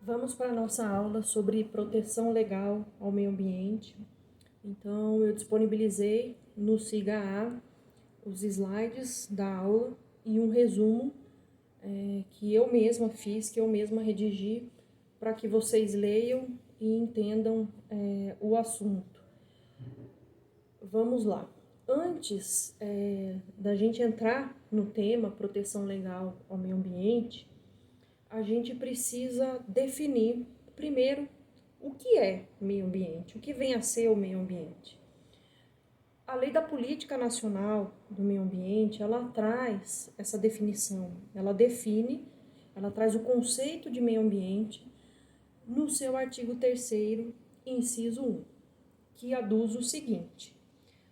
Vamos para a nossa aula sobre proteção legal ao meio ambiente. Então, eu disponibilizei no SIGA-A os slides da aula e um resumo que eu mesma fiz, que eu mesma redigi, para que vocês leiam e entendam o assunto. Vamos lá. Antes da gente entrar no tema proteção legal ao meio ambiente, a gente precisa definir, primeiro, o que é meio ambiente, o que vem a ser o meio ambiente. A Lei da Política Nacional do Meio Ambiente, ela traz essa definição, ela traz o conceito de meio ambiente no seu artigo 3º, inciso 1, que aduz o seguinte: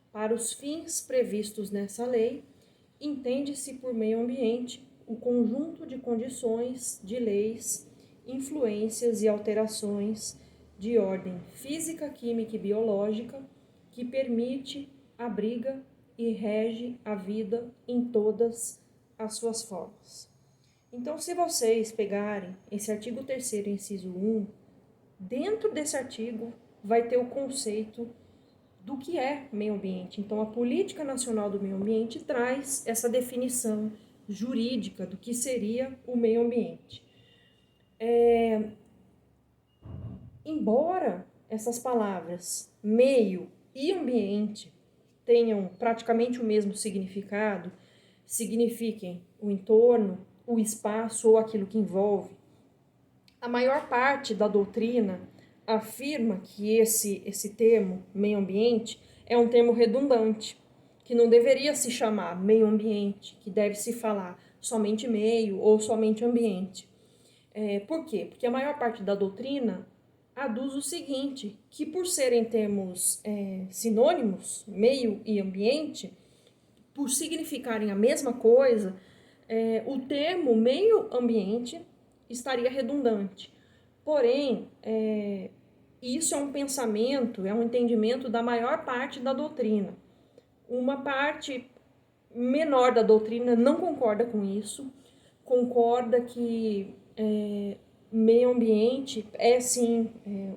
para os fins previstos nessa lei, entende-se por meio ambiente o conjunto de condições, de leis, influências e alterações de ordem física, química e biológica que permite, abriga e rege a vida em todas as suas formas. Então, se vocês pegarem esse artigo 3º, inciso 1, dentro desse artigo vai ter o conceito do que é meio ambiente. Então, a Política Nacional do Meio Ambiente traz essa definição jurídica do que seria o meio ambiente. Embora essas palavras meio e ambiente tenham praticamente o mesmo significado, signifiquem o entorno, o espaço ou aquilo que envolve, a maior parte da doutrina afirma que esse termo, meio ambiente, é um termo redundante, que não deveria se chamar meio ambiente, que deve se falar somente meio ou somente ambiente. Por quê? Porque a maior parte da doutrina aduz o seguinte, que por serem termos sinônimos, meio e ambiente, por significarem a mesma coisa, o termo meio ambiente estaria redundante. Porém, isso é um pensamento, é um entendimento da maior parte da doutrina. Uma parte menor da doutrina não concorda com isso, concorda que meio ambiente é sim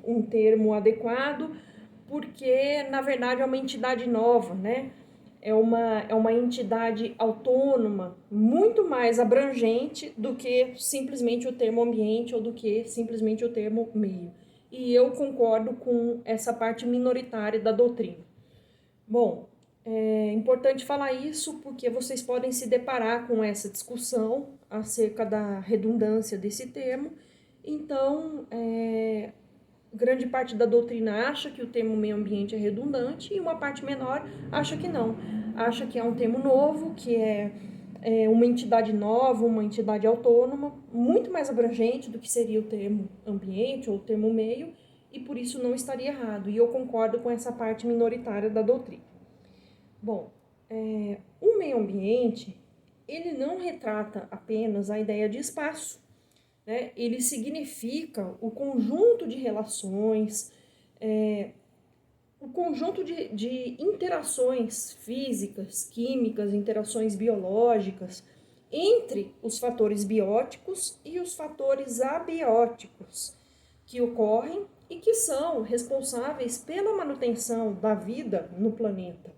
um termo adequado, porque na verdade é uma entidade nova, né? É uma entidade autônoma, muito mais abrangente do que simplesmente o termo ambiente ou do que simplesmente o termo meio. E eu concordo com essa parte minoritária da doutrina. Bom, é importante falar isso porque vocês podem se deparar com essa discussão acerca da redundância desse termo. Então, grande parte da doutrina acha que o termo meio ambiente é redundante e uma parte menor acha que não. Acha que é um termo novo, que é uma entidade nova, uma entidade autônoma, muito mais abrangente do que seria o termo ambiente ou o termo meio, e por isso não estaria errado. E eu concordo com essa parte minoritária da doutrina. Bom, o meio ambiente, ele não retrata apenas a ideia de espaço, né? Ele significa o conjunto de relações, o conjunto de interações físicas, químicas, interações biológicas entre os fatores bióticos e os fatores abióticos que ocorrem e que são responsáveis pela manutenção da vida no planeta,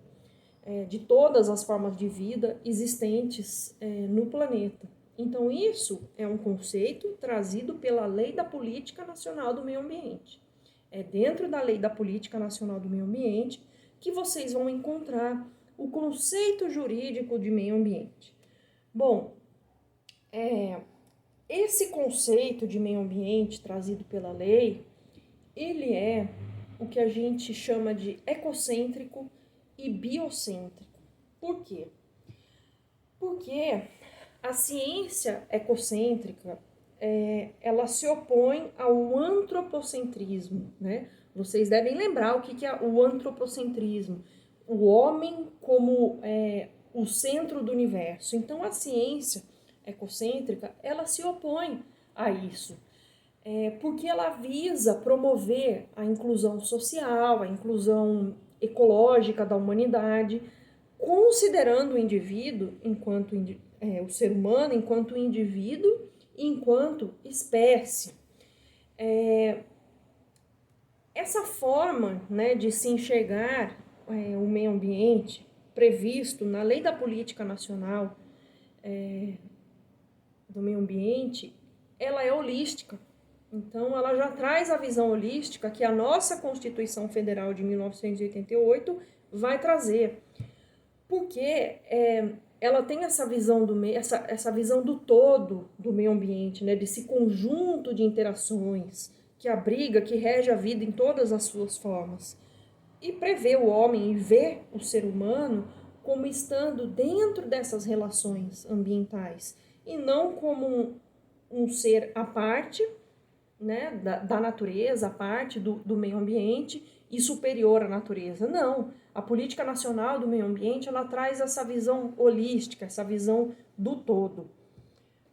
de todas as formas de vida existentes no planeta. Então, isso é um conceito trazido pela Lei da Política Nacional do Meio Ambiente. É dentro da Lei da Política Nacional do Meio Ambiente que vocês vão encontrar o conceito jurídico de meio ambiente. Bom, esse conceito de meio ambiente trazido pela lei, ele é o que a gente chama de ecocêntrico e biocêntrico. Por quê? Porque a ciência ecocêntrica, ela se opõe ao antropocentrismo, né? Vocês devem lembrar o que é o antropocentrismo. O homem como o centro do universo. Então, a ciência ecocêntrica, ela se opõe a isso. Porque ela visa promover a inclusão social, a inclusão ecológica da humanidade, considerando o indivíduo enquanto o ser humano enquanto indivíduo e enquanto espécie. Essa forma, né, de se enxergar o meio ambiente previsto na Lei da Política Nacional do Meio Ambiente, ela é holística. Então, ela já traz a visão holística que a nossa Constituição Federal de 1988 vai trazer. Porque ela tem essa visão essa visão do todo do meio ambiente, né, desse conjunto de interações que abriga, que rege a vida em todas as suas formas. E prevê o homem e vê o ser humano como estando dentro dessas relações ambientais e não como um ser à parte, né, da natureza, à parte do meio ambiente e superior à natureza. Não, a Política Nacional do Meio Ambiente, ela traz essa visão holística, essa visão do todo.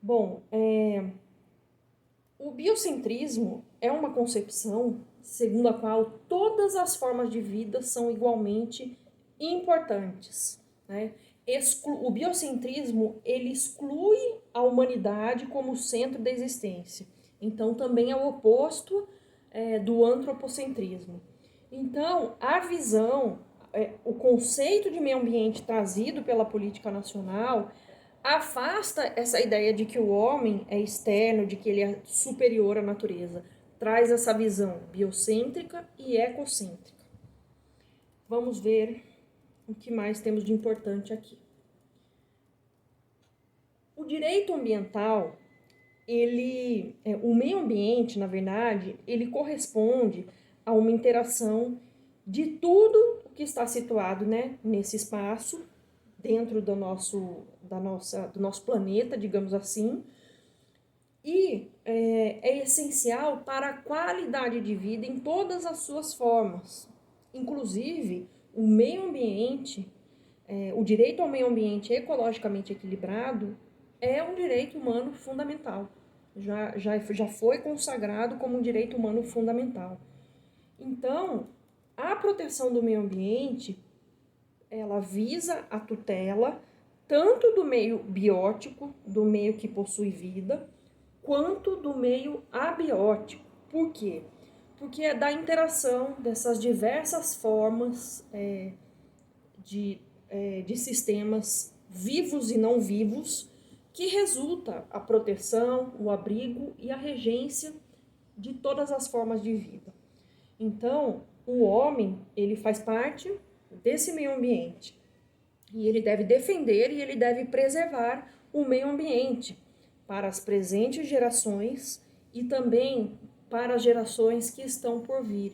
Bom, o biocentrismo é uma concepção segundo a qual todas as formas de vida são igualmente importantes, né? O biocentrismo, ele exclui a humanidade como centro da existência. Então, também é o oposto do antropocentrismo. Então, a visão, o conceito de meio ambiente trazido pela política nacional afasta essa ideia de que o homem é externo, de que ele é superior à natureza. Traz essa visão biocêntrica e ecocêntrica. Vamos ver o que mais temos de importante aqui. O direito ambiental, o meio ambiente, na verdade, ele corresponde a uma interação de tudo o que está situado, né, nesse espaço, dentro do nosso planeta, digamos assim, e é essencial para a qualidade de vida em todas as suas formas. Inclusive, o meio ambiente, o direito ao meio ambiente ecologicamente equilibrado é um direito humano fundamental. Já foi consagrado como um direito humano fundamental. Então, a proteção do meio ambiente, ela visa a tutela tanto do meio biótico, do meio que possui vida, quanto do meio abiótico. Por quê? Porque é da interação dessas diversas formas de sistemas vivos e não vivos que resulta a proteção, o abrigo e a regência de todas as formas de vida. Então, o homem, ele faz parte desse meio ambiente e ele deve defender e ele deve preservar o meio ambiente para as presentes gerações e também para as gerações que estão por vir.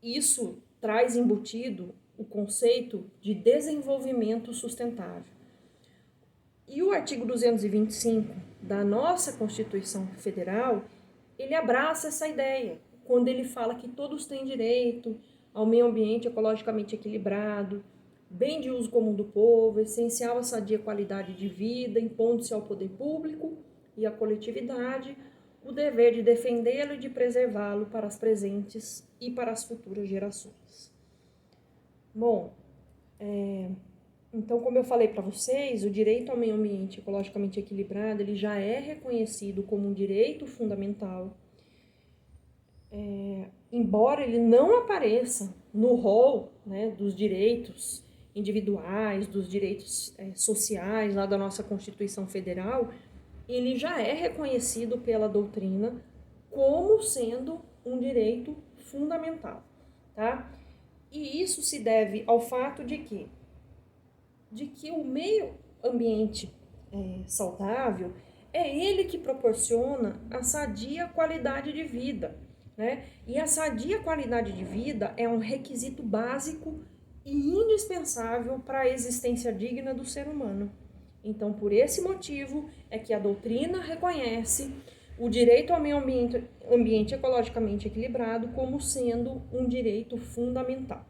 Isso traz embutido o conceito de desenvolvimento sustentável. E o artigo 225 da nossa Constituição Federal, ele abraça essa ideia, quando ele fala que todos têm direito ao meio ambiente ecologicamente equilibrado, bem de uso comum do povo, essencial à sadia qualidade de vida, impondo-se ao poder público e à coletividade o dever de defendê-lo e de preservá-lo para as presentes e para as futuras gerações. Bom, então, como eu falei para vocês, o direito ao meio ambiente ecologicamente equilibrado, ele já é reconhecido como um direito fundamental, embora ele não apareça no rol, né, dos direitos individuais, dos direitos sociais lá da nossa Constituição Federal, ele já é reconhecido pela doutrina como sendo um direito fundamental, tá? E isso se deve ao fato de que o meio ambiente saudável é ele que proporciona a sadia qualidade de vida, né? E a sadia qualidade de vida é um requisito básico e indispensável para a existência digna do ser humano. Então, por esse motivo é que a doutrina reconhece o direito ao meio ambiente ecologicamente equilibrado como sendo um direito fundamental.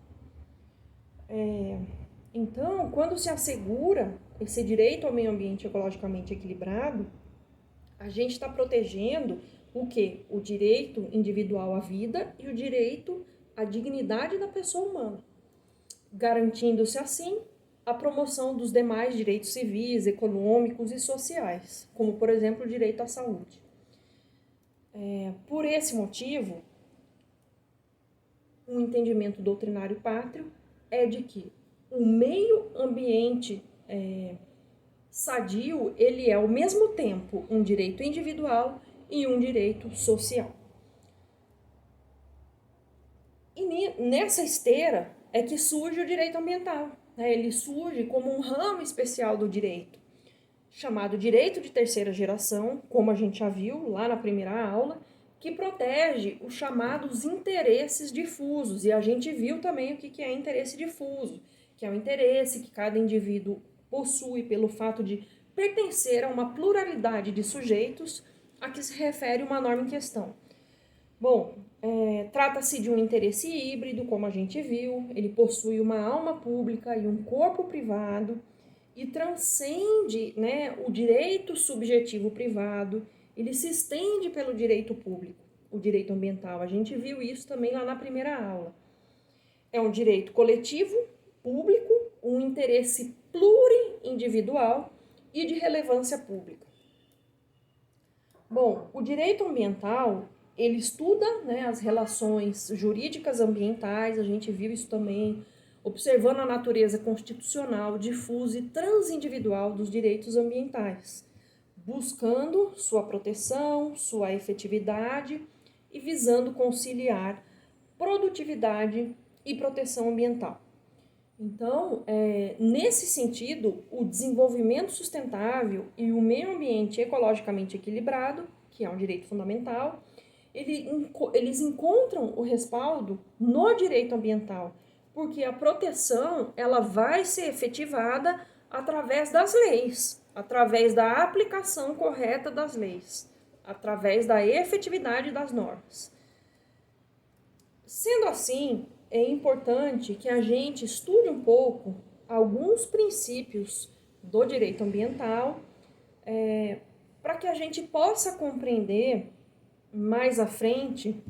Então, quando se assegura esse direito ao meio ambiente ecologicamente equilibrado, a gente está protegendo o quê? O direito individual à vida e o direito à dignidade da pessoa humana, garantindo-se assim a promoção dos demais direitos civis, econômicos e sociais, como, por exemplo, o direito à saúde. Por esse motivo, um entendimento doutrinário pátrio é de que o meio ambiente sadio, ele é ao mesmo tempo um direito individual e um direito social. E nessa esteira é que surge o direito ambiental. Ele surge como um ramo especial do direito, chamado direito de terceira geração, como a gente já viu lá na primeira aula, que protege os chamados interesses difusos. E a gente viu também o que é interesse difuso, que é o interesse que cada indivíduo possui pelo fato de pertencer a uma pluralidade de sujeitos a que se refere uma norma em questão. Bom, trata-se de um interesse híbrido, como a gente viu, ele possui uma alma pública e um corpo privado e transcende, o direito subjetivo privado, ele se estende pelo direito público, o direito ambiental. A gente viu isso também lá na primeira aula. É um direito coletivo, público, um interesse pluriindividual e de relevância pública. Bom, o direito ambiental, ele estuda, as relações jurídicas ambientais, a gente viu isso também, observando a natureza constitucional, difusa e transindividual dos direitos ambientais, buscando sua proteção, sua efetividade e visando conciliar produtividade e proteção ambiental. Então, nesse sentido, o desenvolvimento sustentável e o meio ambiente ecologicamente equilibrado, que é um direito fundamental, eles encontram o respaldo no direito ambiental, porque a proteção ela vai ser efetivada através das leis, através da aplicação correta das leis, através da efetividade das normas. Sendo assim, é importante que a gente estude um pouco alguns princípios do direito ambiental para que a gente possa compreender mais à frente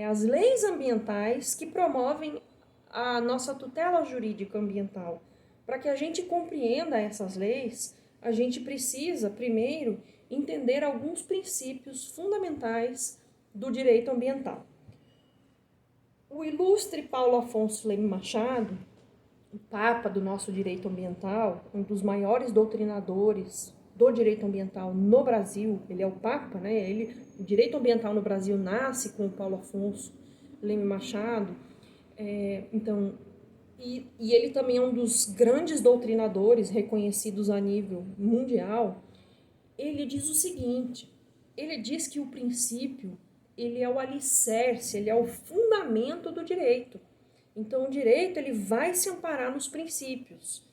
as leis ambientais que promovem a nossa tutela jurídica ambiental. Para que a gente compreenda essas leis, a gente precisa, primeiro, entender alguns princípios fundamentais do direito ambiental. O ilustre Paulo Afonso Leme Machado, o papa do nosso direito ambiental, um dos maiores doutrinadores do direito ambiental no Brasil, ele é o papa, o direito ambiental no Brasil nasce com o Paulo Afonso Leme Machado, e ele também é um dos grandes doutrinadores reconhecidos a nível mundial. Ele diz o seguinte, ele diz que o princípio, ele é o alicerce, ele é o fundamento do direito. Então, o direito ele vai se amparar nos princípios.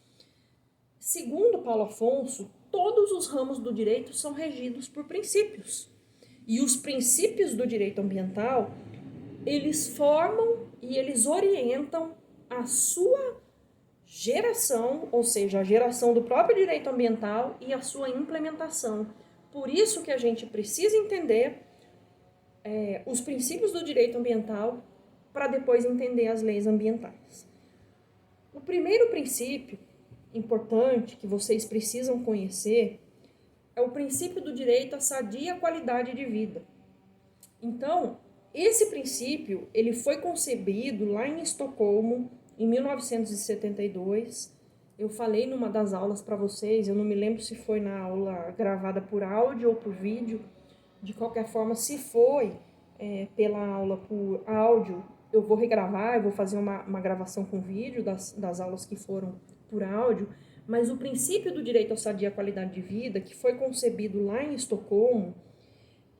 Segundo Paulo Afonso, todos os ramos do direito são regidos por princípios. E os princípios do direito ambiental, eles formam e eles orientam a sua geração, ou seja, a geração do próprio direito ambiental e a sua implementação. Por isso que a gente precisa entender os princípios do direito ambiental para depois entender as leis ambientais. O primeiro princípio importante que vocês precisam conhecer é o princípio do direito à sadia qualidade de vida. Então, esse princípio ele foi concebido lá em Estocolmo, em 1972. Eu falei numa das aulas para vocês, eu não me lembro se foi na aula gravada por áudio ou por vídeo. De qualquer forma, se foi pela aula por áudio, eu vou regravar, eu vou fazer uma gravação com vídeo das aulas que foram por áudio, mas o princípio do direito à sadia qualidade de vida, que foi concebido lá em Estocolmo,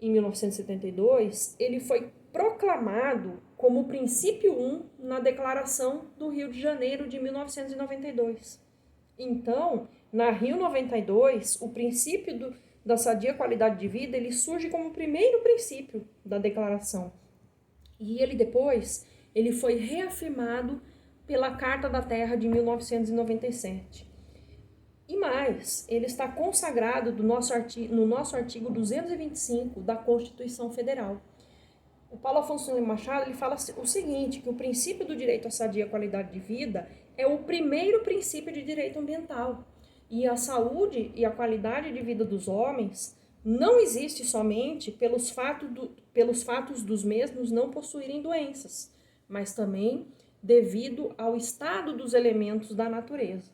em 1972, ele foi proclamado como o princípio 1 na Declaração do Rio de Janeiro de 1992. Então, na Rio 92, o princípio da sadia qualidade de vida, ele surge como o primeiro princípio da declaração. E ele depois, ele foi reafirmado pela Carta da Terra de 1997. E mais, ele está consagrado no nosso artigo 225 da Constituição Federal. O Paulo Afonso Leme Machado ele fala o seguinte, que o princípio do direito à sadia qualidade de vida é o primeiro princípio de direito ambiental. E a saúde e a qualidade de vida dos homens não existe somente pelos fatos dos mesmos não possuírem doenças, mas também devido ao estado dos elementos da natureza.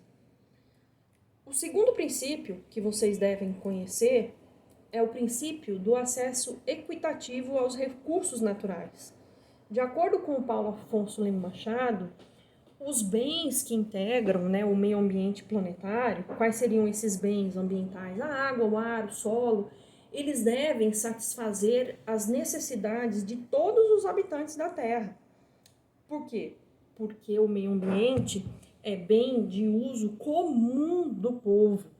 O segundo princípio que vocês devem conhecer é o princípio do acesso equitativo aos recursos naturais. De acordo com Paulo Afonso Lima Machado, os bens que integram, o meio ambiente planetário, quais seriam esses bens ambientais? A água, o ar, o solo, eles devem satisfazer as necessidades de todos os habitantes da Terra. Por quê? Porque o meio ambiente é bem de uso comum do povo.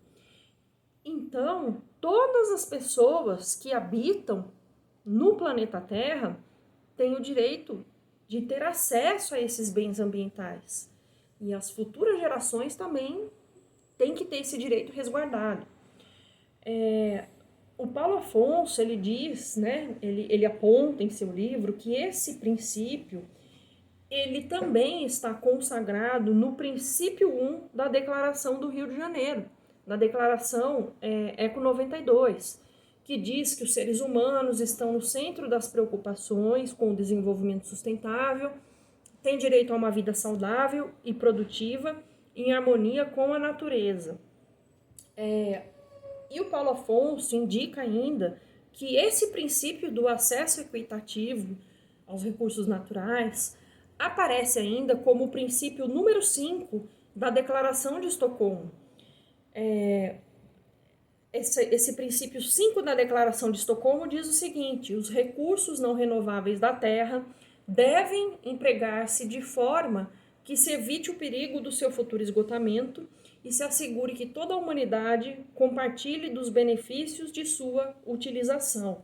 Então, todas as pessoas que habitam no planeta Terra têm o direito de ter acesso a esses bens ambientais. E as futuras gerações também têm que ter esse direito resguardado. O Paulo Afonso, ele diz, ele aponta em seu livro que esse princípio, ele também está consagrado no princípio 1 da Declaração do Rio de Janeiro, na Declaração ECO 92, que diz que os seres humanos estão no centro das preocupações com o desenvolvimento sustentável, têm direito a uma vida saudável e produtiva em harmonia com a natureza. E o Paulo Afonso indica ainda que esse princípio do acesso equitativo aos recursos naturais aparece ainda como o princípio número 5 da Declaração de Estocolmo. Esse princípio 5 da Declaração de Estocolmo diz o seguinte: os recursos não renováveis da Terra devem empregar-se de forma que se evite o perigo do seu futuro esgotamento e se assegure que toda a humanidade compartilhe dos benefícios de sua utilização.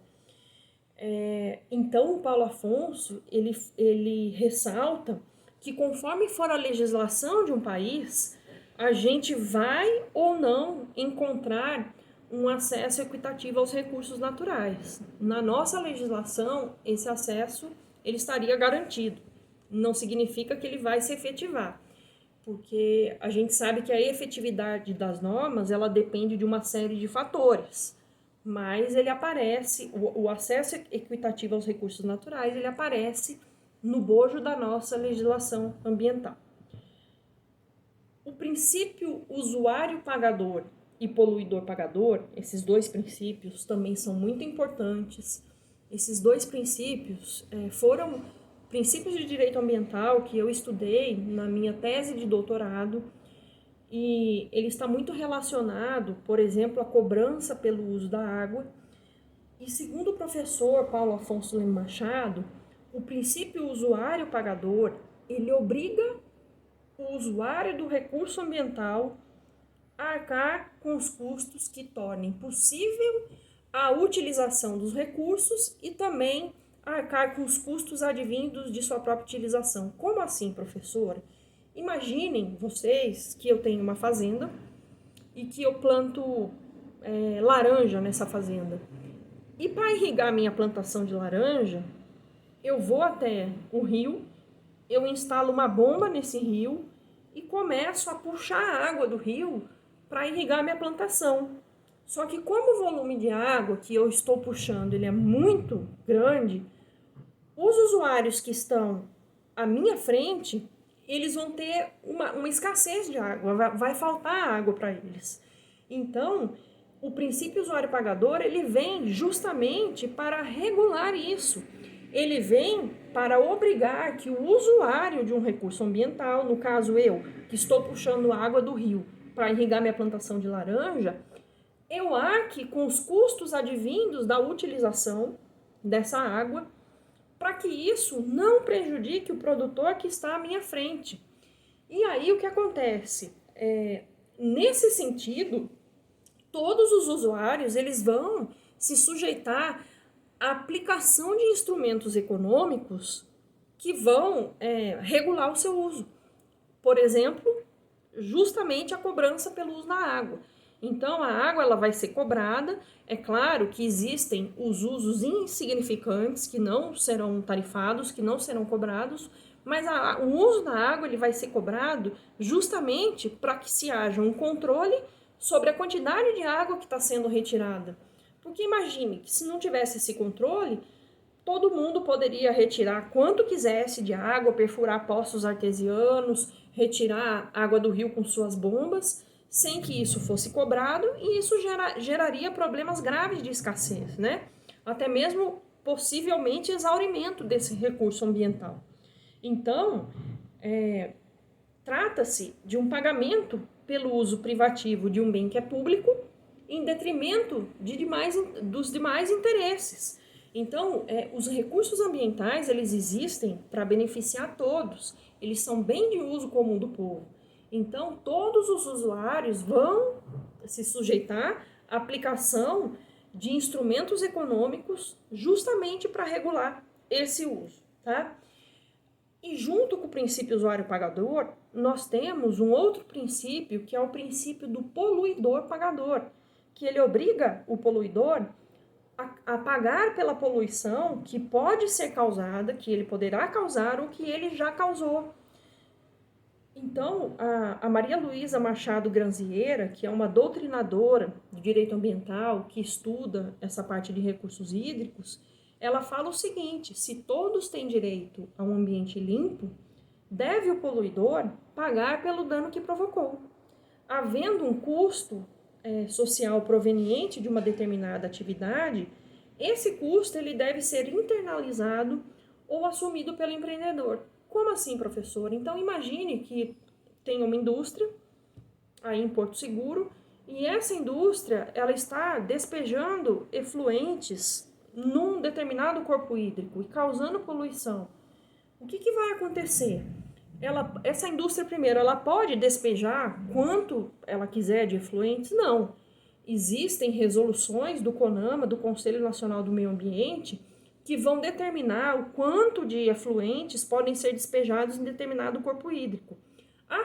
Então, o Paulo Afonso, ele ressalta que conforme for a legislação de um país, a gente vai ou não encontrar um acesso equitativo aos recursos naturais. Na nossa legislação, esse acesso ele estaria garantido. Não significa que ele vai se efetivar, porque a gente sabe que a efetividade das normas ela depende de uma série de fatores, mas ele aparece, o acesso equitativo aos recursos naturais, ele aparece no bojo da nossa legislação ambiental. O princípio usuário-pagador e poluidor-pagador, esses dois princípios também são muito importantes. Esses dois princípios foram princípios de direito ambiental que eu estudei na minha tese de doutorado e ele está muito relacionado, por exemplo, à cobrança pelo uso da água. E segundo o professor Paulo Afonso Lima Machado, o princípio usuário-pagador, ele obriga o usuário do recurso ambiental a arcar com os custos que tornem possível a utilização dos recursos e também arcar com os custos advindos de sua própria utilização. Como assim, professor? Imaginem vocês que eu tenho uma fazenda e que eu planto laranja nessa fazenda. E para irrigar a minha plantação de laranja, eu vou até o rio, eu instalo uma bomba nesse rio e começo a puxar a água do rio para irrigar a minha plantação. Só que como o volume de água que eu estou puxando ele é muito grande, os usuários que estão à minha frente, eles vão ter uma escassez de água, vai faltar água para eles. Então, o princípio usuário-pagador, ele vem justamente para regular isso. Ele vem para obrigar que o usuário de um recurso ambiental, no caso eu, que estou puxando água do rio para irrigar minha plantação de laranja, eu arque com os custos advindos da utilização dessa água, para que isso não prejudique o produtor que está à minha frente. E aí o que acontece? Nesse sentido, todos os usuários eles vão se sujeitar à aplicação de instrumentos econômicos que vão regular o seu uso. Por exemplo, justamente a cobrança pelo uso da água. Então, a água ela vai ser cobrada. É claro que existem os usos insignificantes que não serão tarifados, que não serão cobrados, mas o uso da água ele vai ser cobrado justamente para que se haja um controle sobre a quantidade de água que está sendo retirada, Porque imagine que se não tivesse esse controle, todo mundo poderia retirar quanto quisesse de água, perfurar poços artesianos, retirar água do rio com suas bombas, sem que isso fosse cobrado, e isso geraria problemas graves de escassez, né? Até mesmo possivelmente exaurimento desse recurso ambiental. Então, trata-se de um pagamento pelo uso privativo de um bem que é público, em detrimento dos demais interesses. Então, os recursos ambientais, eles existem para beneficiar todos. Eles são bem de uso comum do povo. Então, todos os usuários vão se sujeitar à aplicação de instrumentos econômicos justamente para regular esse uso, tá? E junto com o princípio usuário-pagador, nós temos um outro princípio, que é o princípio do poluidor-pagador, que ele obriga o poluidor a pagar pela poluição que pode ser causada, que ele poderá causar ou que ele já causou. Então, a Maria Luísa Machado Granzieira, que é uma doutrinadora de direito ambiental, que estuda essa parte de recursos hídricos, ela fala o seguinte: se todos têm direito a um ambiente limpo, deve o poluidor pagar pelo dano que provocou. Havendo um custo social proveniente de uma determinada atividade, esse custo ele deve ser internalizado ou assumido pelo empreendedor. Como assim, professor? Então, imagine que tem uma indústria aí em Porto Seguro e essa indústria ela está despejando efluentes num determinado corpo hídrico e causando poluição. O que vai acontecer? Essa indústria, primeiro, ela pode despejar quanto ela quiser de efluentes? Não. Existem resoluções do CONAMA, do Conselho Nacional do Meio Ambiente, que vão determinar o quanto de efluentes podem ser despejados em determinado corpo hídrico.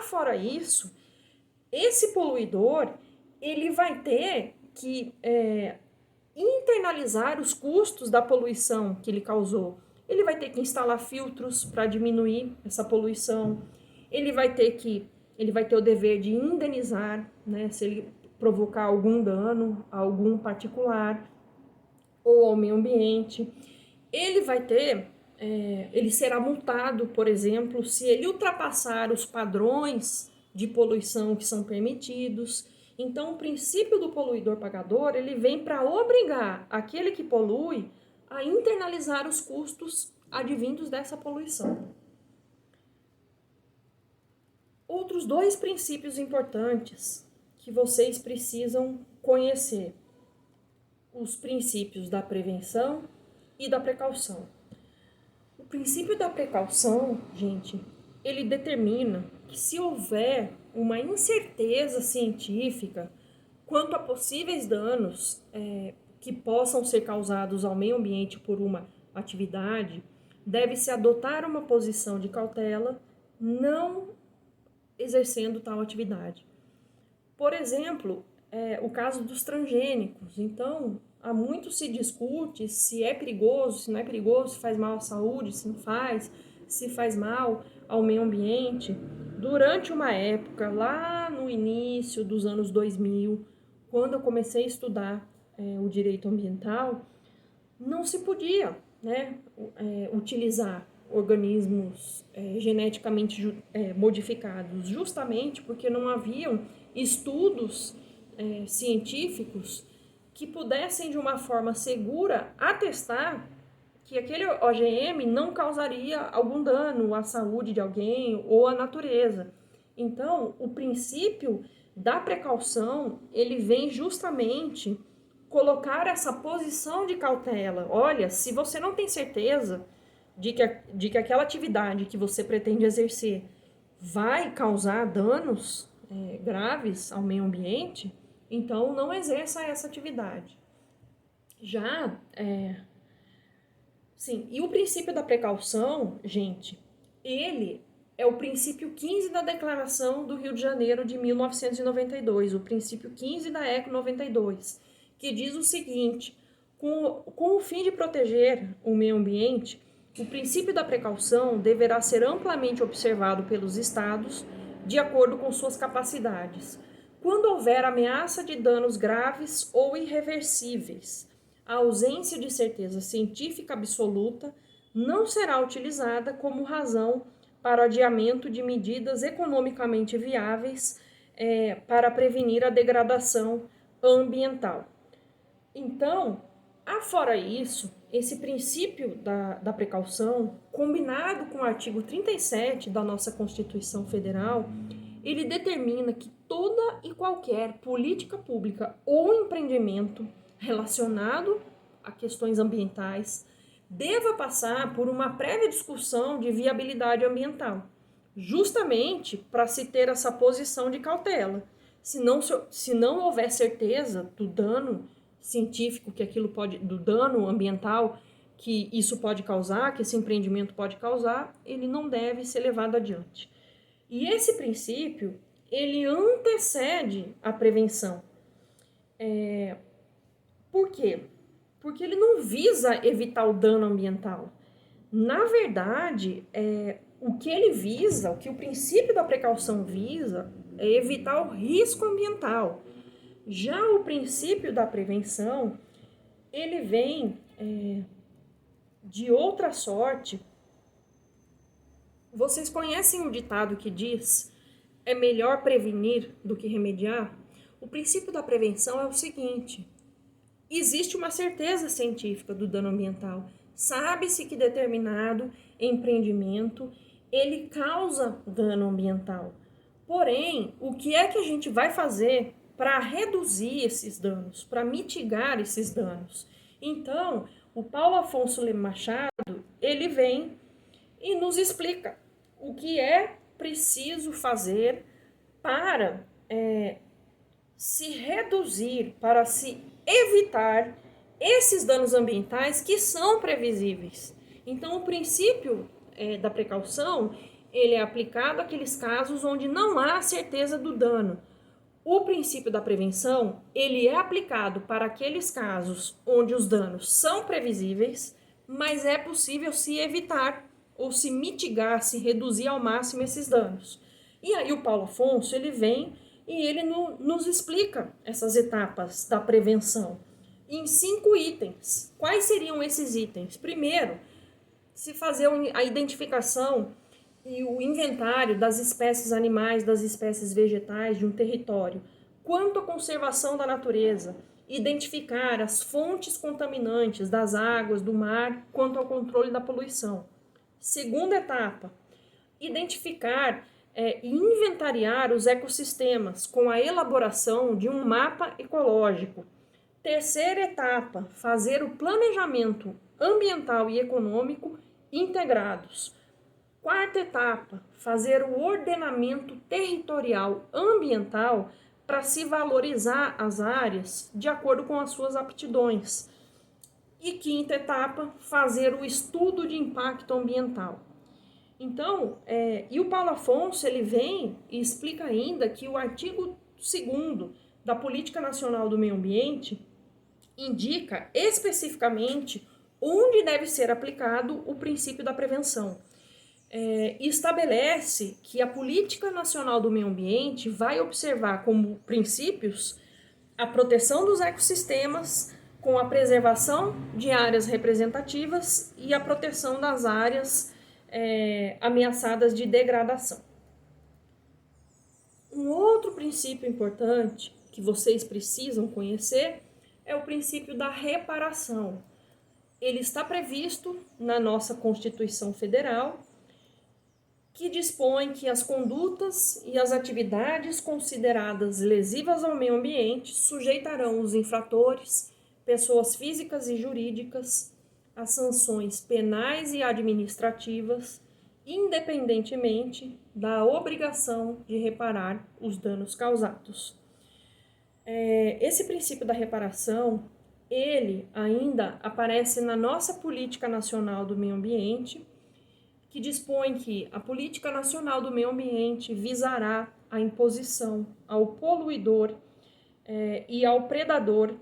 Fora isso, esse poluidor ele vai ter que internalizar os custos da poluição que ele causou. Ele vai ter que instalar filtros para diminuir essa poluição. Ele vai ter o dever de indenizar, né, se ele provocar algum dano a algum particular ou ao meio ambiente. Ele será multado, por exemplo, se ele ultrapassar os padrões de poluição que são permitidos. Então, o princípio do poluidor-pagador, ele vem para obrigar aquele que polui a internalizar os custos advindos dessa poluição. Outros dois princípios importantes que vocês precisam conhecer: os princípios da prevenção e da precaução. O princípio da precaução, gente, ele determina que se houver uma incerteza científica quanto a possíveis danos que possam ser causados ao meio ambiente por uma atividade, deve-se adotar uma posição de cautela, não exercendo tal atividade. Por exemplo, o caso dos transgênicos. Então, há muito se discute se é perigoso, se não é perigoso, se faz mal à saúde, se não faz, se faz mal ao meio ambiente. Durante uma época, lá no início dos anos 2000, quando eu comecei a estudar o direito ambiental, não se podia, né, utilizar organismos geneticamente modificados, justamente porque não haviam estudos científicos que pudessem, de uma forma segura, atestar que aquele OGM não causaria algum dano à saúde de alguém ou à natureza. Então, o princípio da precaução, ele vem justamente colocar essa posição de cautela. Olha, se você não tem certeza de que aquela atividade que você pretende exercer vai causar danos graves ao meio ambiente, então não exerça essa atividade. Sim, e o princípio da precaução, gente, ele é o princípio 15 da Declaração do Rio de Janeiro de 1992, o princípio 15 da ECO 92, que diz o seguinte: com o fim de proteger o meio ambiente, o princípio da precaução deverá ser amplamente observado pelos Estados de acordo com suas capacidades, quando houver ameaça de danos graves ou irreversíveis. A ausência de certeza científica absoluta não será utilizada como razão para o adiamento de medidas economicamente viáveis para prevenir a degradação ambiental. Então, afora isso, esse princípio da precaução, combinado com o artigo 37 da nossa Constituição Federal, ele determina que toda e qualquer política pública ou empreendimento relacionado a questões ambientais deva passar por uma prévia discussão de viabilidade ambiental, justamente para se ter essa posição de cautela. Se não houver certeza do dano científico que aquilo pode, do dano ambiental que isso pode causar, que esse empreendimento pode causar, ele não deve ser levado adiante. E esse princípio, ele antecede a prevenção. Por quê? Porque ele não visa evitar o dano ambiental. Na verdade, o que ele visa, o que o princípio da precaução visa, é evitar o risco ambiental. Já o princípio da prevenção, ele vem de outra sorte. Vocês conhecem o ditado que diz: é melhor prevenir do que remediar? O princípio da prevenção é o seguinte: existe uma certeza científica do dano ambiental. Sabe-se que determinado empreendimento, ele causa dano ambiental. Porém, o que é que a gente vai fazer para reduzir esses danos, para mitigar esses danos? Então, o Paulo Afonso Leme Machado, ele vem e nos explica o que é preciso fazer para se reduzir, para se evitar esses danos ambientais que são previsíveis. Então, o princípio da precaução, ele é aplicado àqueles casos onde não há certeza do dano. O princípio da prevenção, ele é aplicado para aqueles casos onde os danos são previsíveis, mas é possível se evitar ou se mitigar, se reduzir ao máximo esses danos. E aí o Paulo Afonso, ele vem e ele nos explica essas etapas da prevenção em 5 itens. Quais seriam esses itens? Primeiro, se fazer a identificação e o inventário das espécies animais, das espécies vegetais de um território. Quanto à conservação da natureza, identificar as fontes contaminantes das águas, do mar, quanto ao controle da poluição. Segunda etapa, identificar e inventariar os ecossistemas com a elaboração de um mapa ecológico. Terceira etapa, fazer o planejamento ambiental e econômico integrados. Quarta etapa, fazer o ordenamento territorial ambiental para se valorizar as áreas de acordo com as suas aptidões. E quinta etapa, fazer o estudo de impacto ambiental. Então, e o Paulo Afonso, ele vem e explica ainda que o artigo 2º da Política Nacional do Meio Ambiente indica especificamente onde deve ser aplicado o princípio da prevenção. E estabelece que a Política Nacional do Meio Ambiente vai observar como princípios a proteção dos ecossistemas, com a preservação de áreas representativas e a proteção das áreas ameaçadas de degradação. Um outro princípio importante que vocês precisam conhecer é o princípio da reparação. Ele está previsto na nossa Constituição Federal, que dispõe que as condutas e as atividades consideradas lesivas ao meio ambiente sujeitarão os infratores, pessoas físicas e jurídicas, a sanções penais e administrativas, independentemente da obrigação de reparar os danos causados. Esse princípio da reparação, ele ainda aparece na nossa Política Nacional do Meio Ambiente, que dispõe que a Política Nacional do Meio Ambiente visará a imposição ao poluidor e ao predador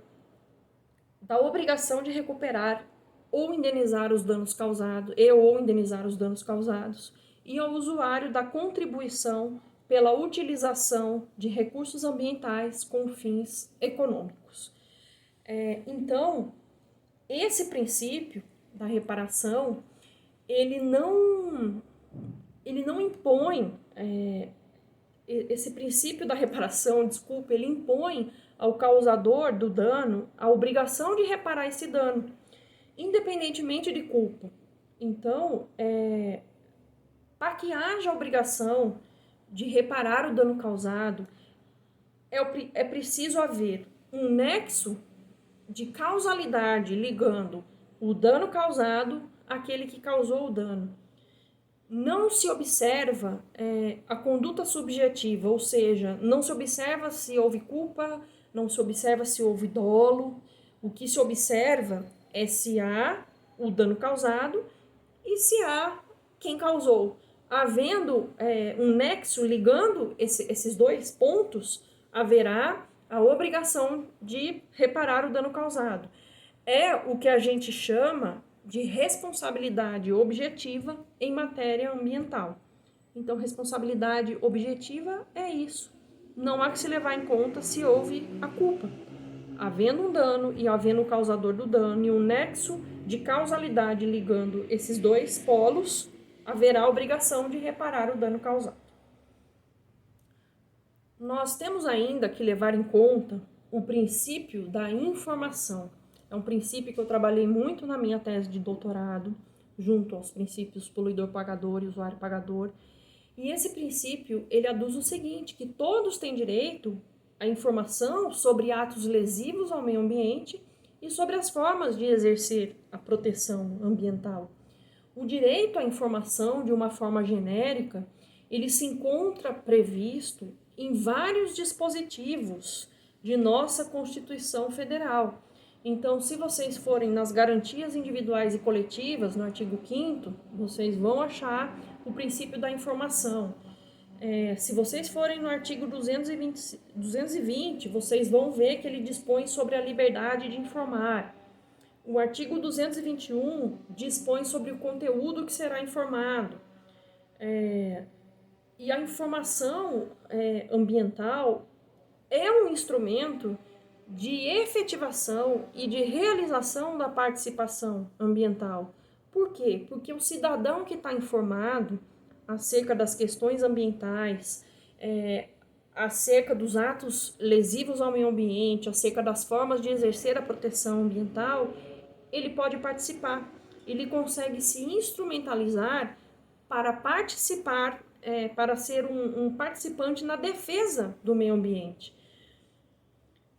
da obrigação de recuperar ou indenizar os danos causados, e ao usuário da contribuição pela utilização de recursos ambientais com fins econômicos. Então, esse princípio da reparação, ele não impõe, esse princípio da reparação, ele impõe ao causador do dano a obrigação de reparar esse dano, independentemente de culpa. Então, para que haja a obrigação de reparar o dano causado, é preciso haver um nexo de causalidade ligando o dano causado àquele que causou o dano. Não se observa a conduta subjetiva, ou seja, não se observa se houve culpa, não se observa se houve dolo. O que se observa é se há o dano causado e se há quem causou. Havendo um nexo ligando esses dois pontos, haverá a obrigação de reparar o dano causado. É o que a gente chama de responsabilidade objetiva em matéria ambiental. Então, responsabilidade objetiva é isso. Não há que se levar em conta se houve a culpa. Havendo um dano e havendo o causador do dano e um nexo de causalidade ligando esses dois polos, haverá a obrigação de reparar o dano causado. Nós temos ainda que levar em conta o princípio da informação. É um princípio que eu trabalhei muito na minha tese de doutorado, junto aos princípios poluidor-pagador e usuário-pagador. E esse princípio, ele aduz o seguinte, que todos têm direito à informação sobre atos lesivos ao meio ambiente e sobre as formas de exercer a proteção ambiental. O direito à informação, de uma forma genérica, ele se encontra previsto em vários dispositivos de nossa Constituição Federal. Então, se vocês forem nas garantias individuais e coletivas, no artigo 5º, vocês vão achar o princípio da informação. Se vocês forem no artigo 220, vocês vão ver que ele dispõe sobre a liberdade de informar. O artigo 221 dispõe sobre o conteúdo que será informado. E a informação ambiental é um instrumento de efetivação e de realização da participação ambiental. Por quê? Porque o cidadão que está informado acerca das questões ambientais, acerca dos atos lesivos ao meio ambiente, acerca das formas de exercer a proteção ambiental, ele pode participar, ele consegue se instrumentalizar para participar, para ser um participante na defesa do meio ambiente.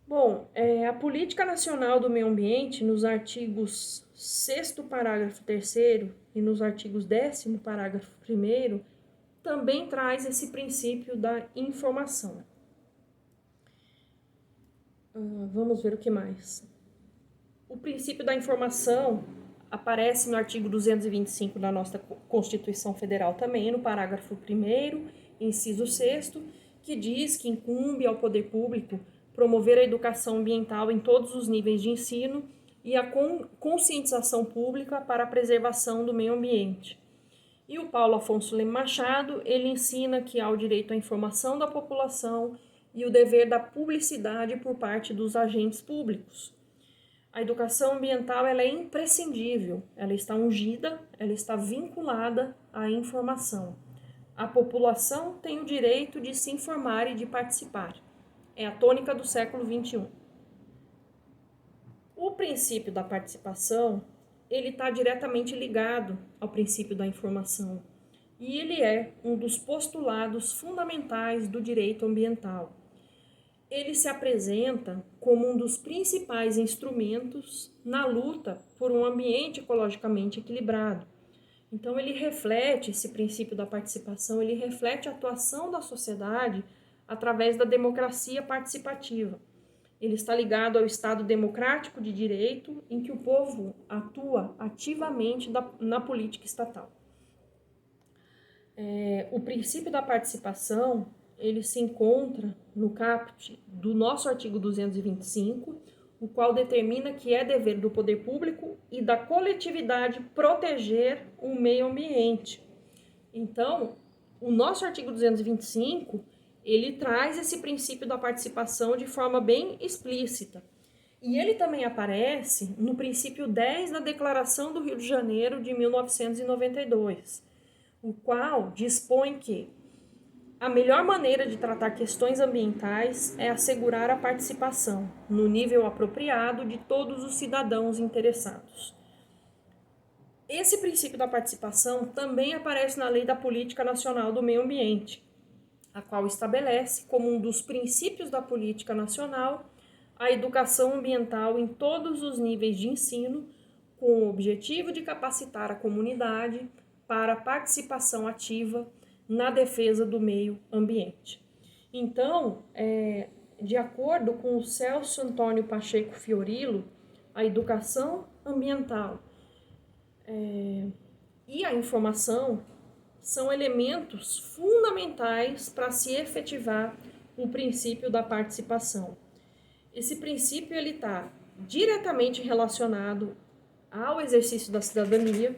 Bom, a Política Nacional do Meio Ambiente, nos artigos 6º, parágrafo 3º e nos artigos 10º, parágrafo 1º, também traz esse princípio da informação. Vamos ver o que mais. O princípio da informação aparece no artigo 225 da nossa Constituição Federal também, no parágrafo 1º, inciso 6º, que diz que incumbe ao poder público promover a educação ambiental em todos os níveis de ensino e a conscientização pública para a preservação do meio ambiente. E o Paulo Afonso Leme Machado, ele ensina que há o direito à informação da população e o dever da publicidade por parte dos agentes públicos. A educação ambiental ela é imprescindível, ela está ungida, ela está vinculada à informação. A população tem o direito de se informar e de participar. É a tônica do século XXI. O princípio da participação, ele está diretamente ligado ao princípio da informação. E ele é um dos postulados fundamentais do direito ambiental. Ele se apresenta como um dos principais instrumentos na luta por um ambiente ecologicamente equilibrado. Então, ele reflete, esse princípio da participação, ele reflete a atuação da sociedade através da democracia participativa. Ele está ligado ao Estado democrático de direito, em que o povo atua ativamente na política estatal. O princípio da participação, ele se encontra no caput do nosso artigo 225, o qual determina que é dever do poder público e da coletividade proteger o meio ambiente. Então, o nosso artigo 225, ele traz esse princípio da participação de forma bem explícita. E ele também aparece no princípio 10 da Declaração do Rio de Janeiro de 1992, o qual dispõe que a melhor maneira de tratar questões ambientais é assegurar a participação, no nível apropriado, de todos os cidadãos interessados. Esse princípio da participação também aparece na Lei da Política Nacional do Meio Ambiente, a qual estabelece como um dos princípios da política nacional a educação ambiental em todos os níveis de ensino, com o objetivo de capacitar a comunidade para a participação ativa na defesa do meio ambiente. Então, de acordo com o Celso Antônio Pacheco Fiorillo, a educação ambiental e a informação são elementos fundamentais para se efetivar o princípio da participação. Esse princípio está diretamente relacionado ao exercício da cidadania,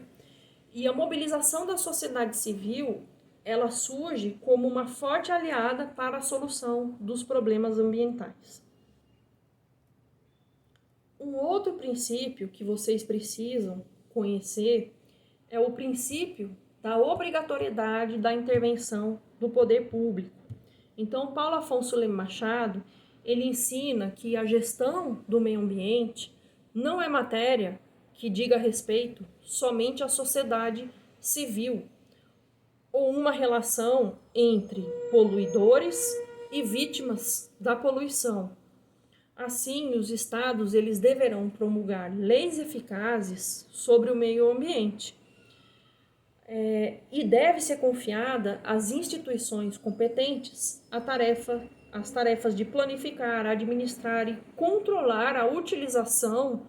e a mobilização da sociedade civil, ela surge como uma forte aliada para a solução dos problemas ambientais. Um outro princípio que vocês precisam conhecer é o princípio da obrigatoriedade da intervenção do poder público. Então, Paulo Afonso Leme Machado, ele ensina que a gestão do meio ambiente não é matéria que diga respeito somente à sociedade civil, ou uma relação entre poluidores e vítimas da poluição. Assim, os estados eles deverão promulgar leis eficazes sobre o meio ambiente. E deve ser confiada às instituições competentes as tarefas de planificar, administrar e controlar a utilização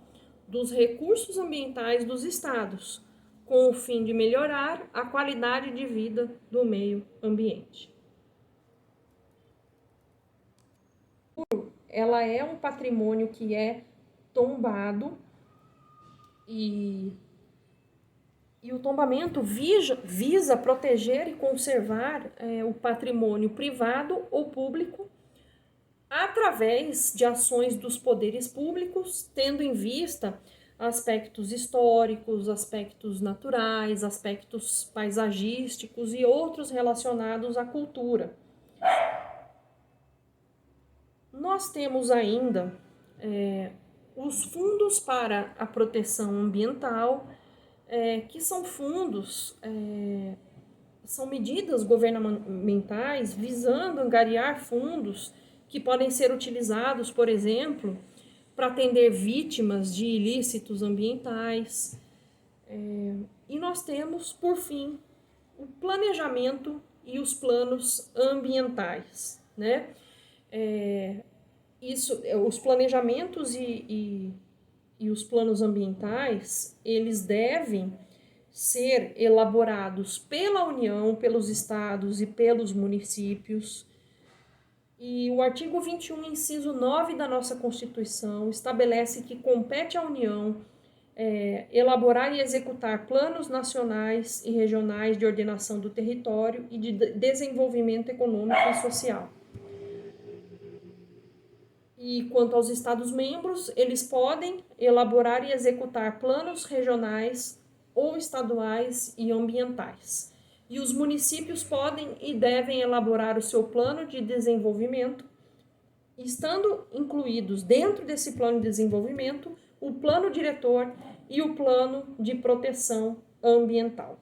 dos recursos ambientais dos estados, com o fim de melhorar a qualidade de vida do meio ambiente. Ela é um patrimônio que é tombado e o tombamento visa proteger e conservar o patrimônio privado ou público através de ações dos poderes públicos, tendo em vista aspectos históricos, aspectos naturais, aspectos paisagísticos e outros relacionados à cultura. Nós temos ainda os fundos para a proteção ambiental, que são fundos, são medidas governamentais visando angariar fundos que podem ser utilizados, por exemplo, para atender vítimas de ilícitos ambientais. E nós temos, por fim, o planejamento e os planos ambientais, né? Os planejamentos e os planos ambientais, eles devem ser elaborados pela União, pelos estados e pelos municípios. E o artigo 21, inciso 9 da nossa Constituição, estabelece que compete à União elaborar e executar planos nacionais e regionais de ordenação do território e de desenvolvimento econômico e social. E quanto aos Estados-membros, eles podem elaborar e executar planos regionais ou estaduais e ambientais. E os municípios podem e devem elaborar o seu plano de desenvolvimento, estando incluídos dentro desse plano de desenvolvimento o plano diretor e o plano de proteção ambiental.